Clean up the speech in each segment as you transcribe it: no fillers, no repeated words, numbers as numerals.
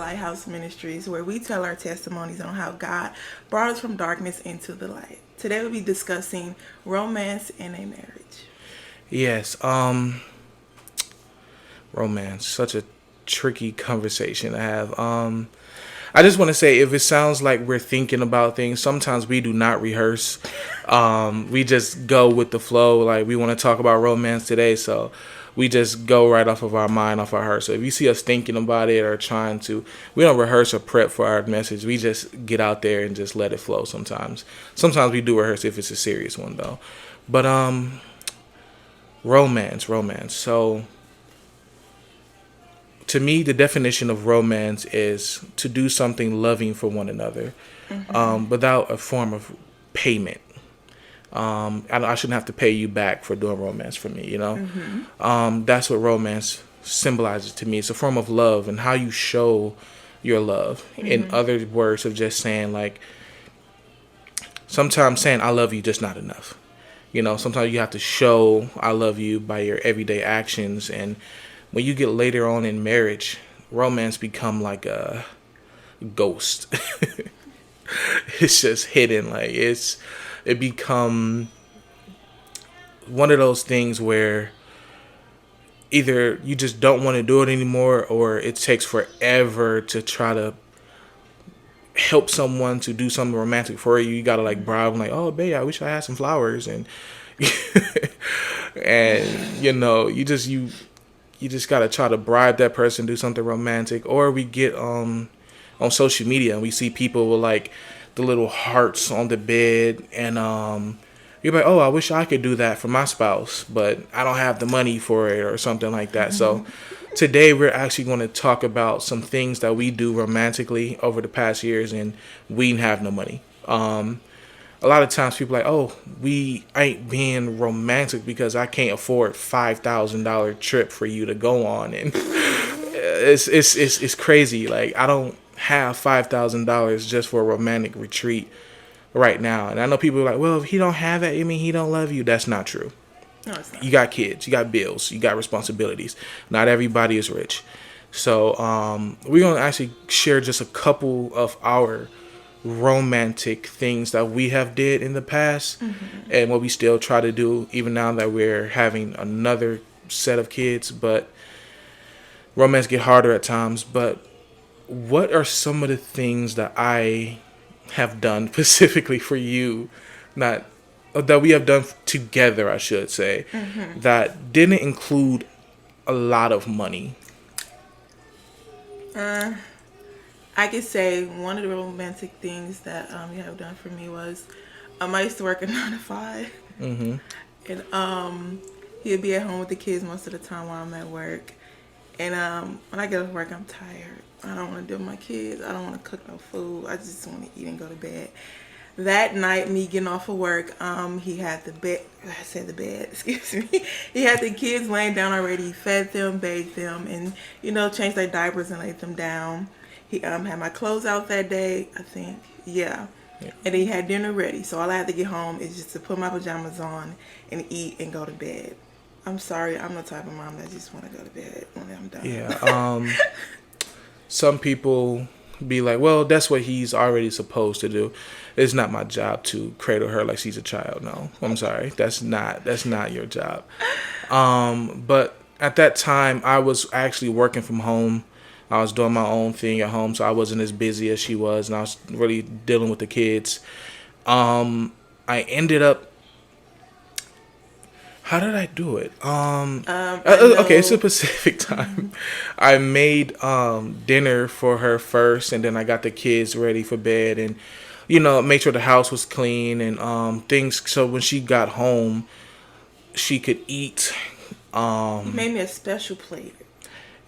Lighthouse Ministries, where we tell our testimonies on how God brought us from darkness into the light. Today we'll be discussing romance in a marriage. Yes, romance, such a tricky conversation to have. I just want to say, if it sounds like we're thinking about things, sometimes we do not rehearse. We just go with the flow. Like, we want to talk about romance today, so we just go right off of our mind, off our heart. So if you see us thinking about it or trying to, we don't rehearse or prep for our message. We just get out there and just let it flow sometimes. Sometimes we do rehearse if it's a serious one, though. But romance. So to me, the definition of romance is to do something loving for one another, without a form of payment. I shouldn't have to pay you back for doing romance for me, you know? That's what romance symbolizes to me. It's a form of love and how you show your love. In other words, of just saying, like, sometimes saying I love you just not enough. You know, sometimes you have to show I love you by your everyday actions. And when you get later on in marriage, romance become like a ghost. It's just hidden. Like, it become one of those things where either you just don't want to do it anymore, or it takes forever to try to help someone to do something romantic for you. You gotta like bribe them, like, oh babe, I wish I had some flowers, and and you just gotta try to bribe that person to do something romantic. Or we get on social media and we see people with like the little hearts on the bed, and you're like, oh, I wish I could do that for my spouse, but I don't have the money for it, or something like that. So today we're actually going to talk about some things that we do romantically over the past years, and we didn't have no money. A lot of times people are like, oh, we ain't being romantic because I can't afford $5,000 trip for you to go on, and it's crazy. Like, I don't have $5,000 just for a romantic retreat right now. And I know people are like, well, if he don't have that, I mean, he don't love you. That's not true. No, it's not. You got kids, you got bills, you got responsibilities. Not everybody is rich. So we're going to actually share just a couple of our romantic things that we have did in the past, and what we still try to do even now that we're having another set of kids. But romance get harder at times. But what are some of the things that I have done specifically for you, not that we have done together, I should say, that didn't include a lot of money? I could say one of the romantic things that you have done for me was I used to work a 9 to 5, and he'd be at home with the kids most of the time while I'm at work. And when I get off work, I'm tired. I don't want to deal with my kids. I don't want to cook no food. I just want to eat and go to bed. That night, me getting off of work, he had the bed. I said the bed. Excuse me. He had the kids laying down already. He fed them, bathed them, and changed their diapers and laid them down. He had my clothes out that day, I think. Yeah. And he had dinner ready. So all I had to get home is just to put my pajamas on and eat and go to bed. I'm sorry, I'm the type of mom that just want to go to bed when I'm done. Yeah. Some people be like, well, that's what he's already supposed to do. It's not my job to cradle her like she's a child. No, I'm sorry. That's not your job. But at that time, I was actually working from home. I was doing my own thing at home, so I wasn't as busy as she was, and I was really dealing with the kids. I ended up. How did I do it? Okay, it's a Pacific time. I made dinner for her first, and then I got the kids ready for bed, and made sure the house was clean and things. So when she got home, she could eat. You made me a special plate.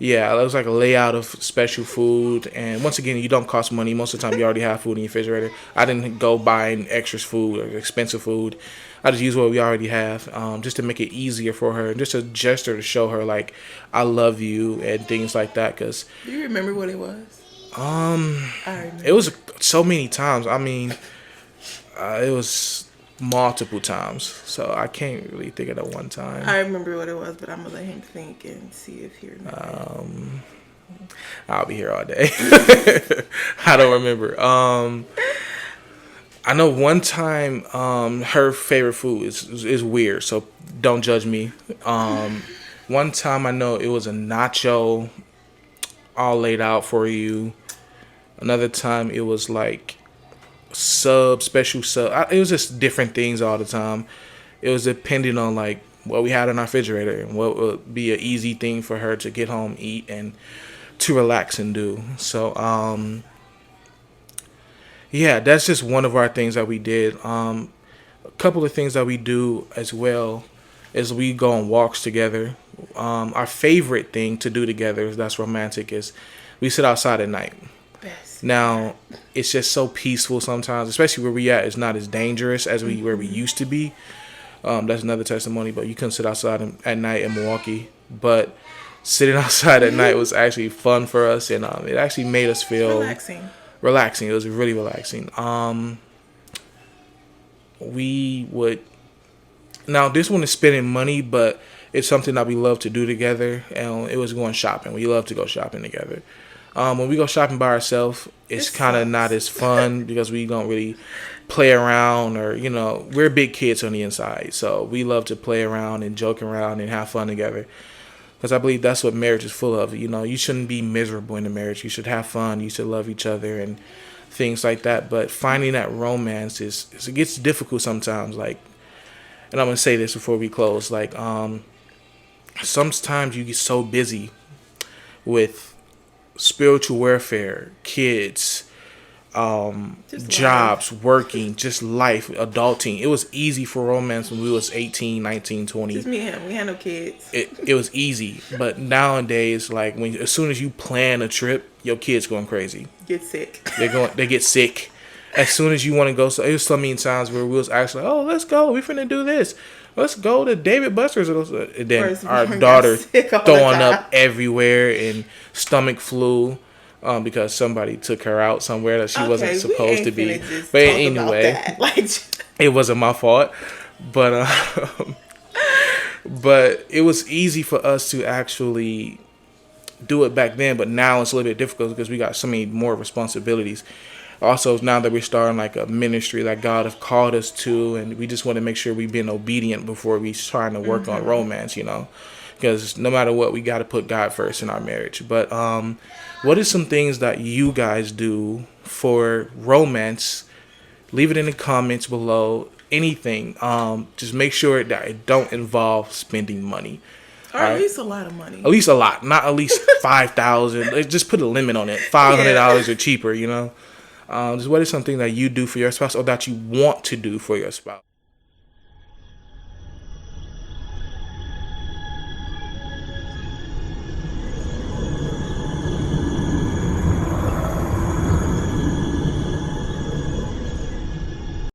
Yeah, it was like a layout of special food. And once again, you don't cost money. Most of the time, you already have food in your refrigerator. I didn't go buying extras food or expensive food. I just use what we already have, just to make it easier for her. And just a gesture to show her, like, I love you and things like that. Cause, do you remember what it was? It was so many times. I mean, it was multiple times. So I can't really think of that one time. I remember what it was, but I'm going to let him think and see if he remembers. I'll be here all day. I don't remember. I know one time her favorite food is weird, so don't judge me. One time I know it was a nacho all laid out for you. Another time it was like special sub. It was just different things all the time. It was depending on like what we had in our refrigerator and what would be an easy thing for her to get home, eat, and to relax and do. So yeah, that's just one of our things that we did. A couple of things that we do as well is we go on walks together. Our favorite thing to do together is that's romantic is we sit outside at night. Best. Now it's just so peaceful sometimes, especially where we at. It's not as dangerous as where we used to be. That's another testimony. But you couldn't sit outside at night in Milwaukee. But sitting outside at night was actually fun for us, and it actually made us feel relaxing. It was really relaxing. We would now this one is spending money, but it's something that we love to do together, and it was going shopping. We love to go shopping together. When we go shopping by ourselves, it's kind of not as fun because we don't really play around, or we're big kids on the inside, so we love to play around and joke around and have fun together. Because I believe that's what marriage is full of. You shouldn't be miserable in a marriage. You should have fun. You should love each other and things like that. But finding that romance it gets difficult sometimes. Like, and I'm gonna say this before we close. Like, sometimes you get so busy with spiritual warfare, kids, jobs, working, just life, adulting. It was easy for romance when we was 18, 19, 20. Just me and him. We had no kids. It was easy. But nowadays, like as soon as you plan a trip, your kids going crazy. Get sick. They get sick. As soon as you want to go, so it was so many times where we was actually, oh, let's go. We're finna do this. Let's go to David Buster's. And then our daughter throwing up everywhere and stomach flu. Because somebody took her out somewhere that she wasn't supposed to be. But anyway, it wasn't my fault. But but it was easy for us to actually do it back then. But now it's a little bit difficult because we got so many more responsibilities. Also, now that we're starting like a ministry that God have called us to, and we just want to make sure we've been obedient before we trying to work on romance, because no matter what, we got to put God first in our marriage. But what are some things that you guys do for romance? Leave it in the comments below. Anything. Just make sure that it don't involve spending money. Or at least a lot of money. At least a lot. Not at least $5,000. Just put a limit on it. $500 or cheaper, Just what is something that you do for your spouse or that you want to do for your spouse?